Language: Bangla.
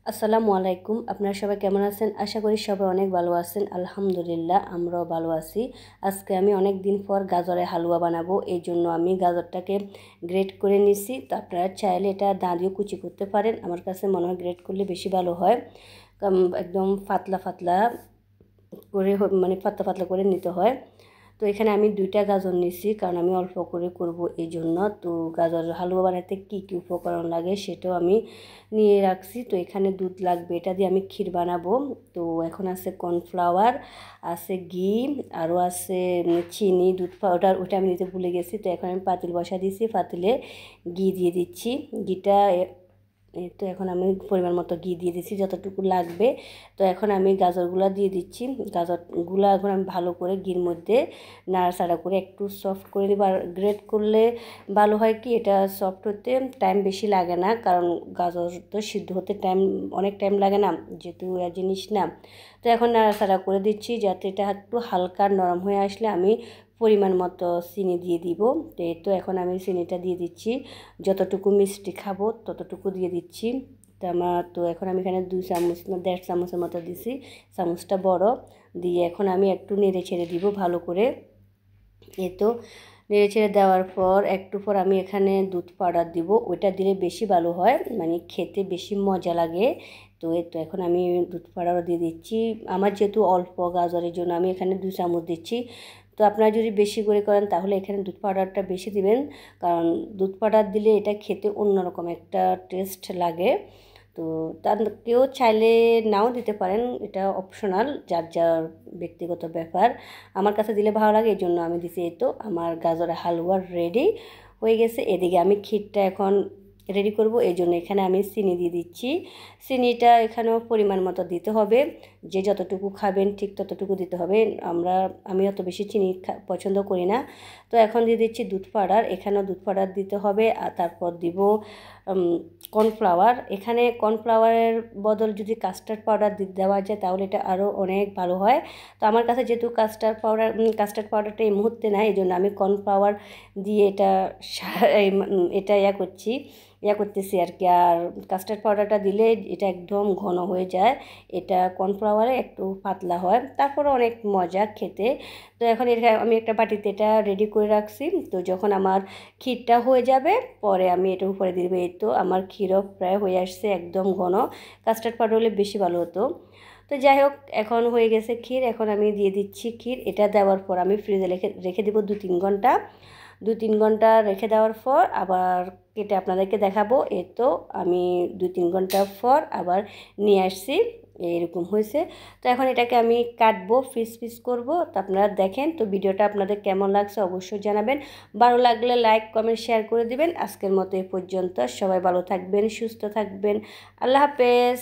আসসালামু আলাইকুম। আপনারা সবাই কেমন আছেন? আশা করি সবাই অনেক ভালো আছেন। আলহামদুলিল্লাহ আমরাও ভালো আছি। আজকে আমি অনেক দিন পর গাজরের হালুয়া বানাবো। এই জন্য আমি গাজরটাকে গ্রেট করে নিছি। তো আপনারা চাইলে এটা দা দিয়েও কুচি করতে পারেন। আমার কাছে মনে হয় গ্রেট করলে বেশি ভালো হয়। একদম পাতলা পাতলা করে মানে পাতলা পাতলা করে নিতে হয়। তো এখানে আমি 2টা গাজর নিছি, কারণ আমি অল্প করে করব এই জন্য। তো গাজর হালুয়া বানাতে কী কী উপকরণ লাগে সেটাও আমি নিয়ে রাখছি। তো এখানে দুধ লাগবে, এটা দিয়ে আমি ক্ষীর বানাবো। তো এখন আছে কর্নফ্লাওয়ার, আছে ঘি, আরও আছে চিনি, দুধ পাউডার, ওটা আমি নিতে ভুলে গেছি। তো এখন আমি পাতিল বসা দিয়েছি, পাতিলে ঘি দিয়ে দিচ্ছি। ঘিটা তো এখন আমি পরিমাণ মতো ঘি দিয়ে দিচ্ছি যতটুকু লাগবে। তো এখন আমি গাজরগুলো দিয়ে দিচ্ছি। গাজরগুলো এখন আমি ভালো করে ঘির মধ্যে নাড়াচাড়া করে একটু সফট করে নিব। আর গ্রেট করলে ভালো হয় কি, এটা সফট হতে টাইম বেশি লাগে না, কারণ গাজর তো সিদ্ধ হতে অনেক টাইম লাগে না, যেহেতু জিনিস না। তো এখন নাড়াচাড়া করে দিচ্ছি যাতে এটা একটু হালকা নরম হয়ে আসলে আমি পরিমাণ মতো চিনি দিয়ে দিব। তো এখন আমি চিনিটা দিয়ে দিচ্ছি, যতটুকু মিষ্টি খাবো ততটুকু দিয়ে দিচ্ছি। তো এখন আমি এখানে 2 চামচ না 1.5 চামচের মতো দিছি, চামচটা বড় দিয়ে এখন আমি একটু নেড়ে ছেড়ে দিব ভালো করে। তো নেড়ে ছেড়ে দেওয়ার পর একটু পর আমি এখানে দুধ পাউডার দিব, ওইটা দিলে বেশি ভালো হয়, মানে খেতে বেশি মজা লাগে। তো এখন আমি দুধ পাউডারও দিয়ে দিচ্ছি। আমার যেহেতু অল্প গাজরের জন্য আমি এখানে 2 চামচ দিচ্ছি। তো আপনারা যদি বেশি করে করেন তাহলে এখানে দুধ পাউডারটা বেশি দিবেন, কারণ দুধ পাউডার দিলে এটা খেতে অন্যরকম একটা টেস্ট লাগে। তো কেউ চাইলে নাও দিতে পারেন, এটা অপশনাল, যার যার ব্যক্তিগত ব্যাপার। আমার কাছে দিলে ভালো লাগে এই জন্য আমি দিছি। তো আমার গাজরের হালুয়া রেডি হয়ে গেছে। এদিকে আমি ক্ষীরটা এখন রেডি করব, এই জন্য এখানে আমি চিনি দিয়ে দিচ্ছি। চিনিটা এখানেও পরিমাণ মতো দিতে হবে, যে যতটুকু খাবেন ঠিক ততটুকু দিতে হবে। আমি অত বেশি চিনি পছন্দ করি না। তো এখন দিয়ে দিচ্ছি দুধ পাউডার, এখানেও দুধ পাউডার দিতে হবে। আর তারপর দিব কর্নফ্লাওয়ার। এখানে কর্নফ্লাওয়ারের বদল যদি কাস্টার্ড পাউডার দেওয়া যায় তাহলে এটা আরও অনেক ভালো হয়। তো আমার কাছে যেহেতু কাস্টার্ড পাউডারটা এই মুহূর্তে নাই, এই জন্য আমি কর্নফ্লাওয়ার দিয়ে এটা করতেছি আর কি। আর কাস্টার্ড পাউডারটা দিলে এটা একদম ঘন হয়ে যায়, এটা কর্নফ্লাওয়ারে একটু পাতলা হয়, তারপরে অনেক মজা খেতে। তো এখন এটা আমি একটা বাটিতে এটা রেডি করে রাখছি। তো যখন আমার ক্ষীরটা হয়ে যাবে পরে আমি এটার উপরে দিয়ে দেবো। এই তো আমার ক্ষীরও প্রায় হয়ে আসছে, একদম ঘন। কাস্টার্ড পাউডার হলে বেশি ভালো হতো। তো যাই হোক, এখন হয়ে গেছে ক্ষীর, এখন আমি দিয়ে দিচ্ছি ক্ষীর। এটা দেওয়ার পর আমি ফ্রিজে রেখে দেবো 2-3 ঘন্টা। 2-3 ঘন্টা রেখে দেওয়ার পর আবার কেটে আপনাদেরকে দেখাবো। তো আমি 2-3 ঘন্টা পর আবার নিয়ে আসছি, এরকম হয়েছে। তো এখন এটাকে আমি কাটবো, পিস করবো। তো আপনারা দেখেন। তো ভিডিওটা আপনাদের কেমন লাগছে অবশ্যই জানাবেন। ভালো লাগলে লাইক কমেন্ট শেয়ার করে দিবেন। আজকের মতো এ পর্যন্ত। সবাই ভালো থাকবেন, সুস্থ থাকবেন। আল্লাহ হাফেজ।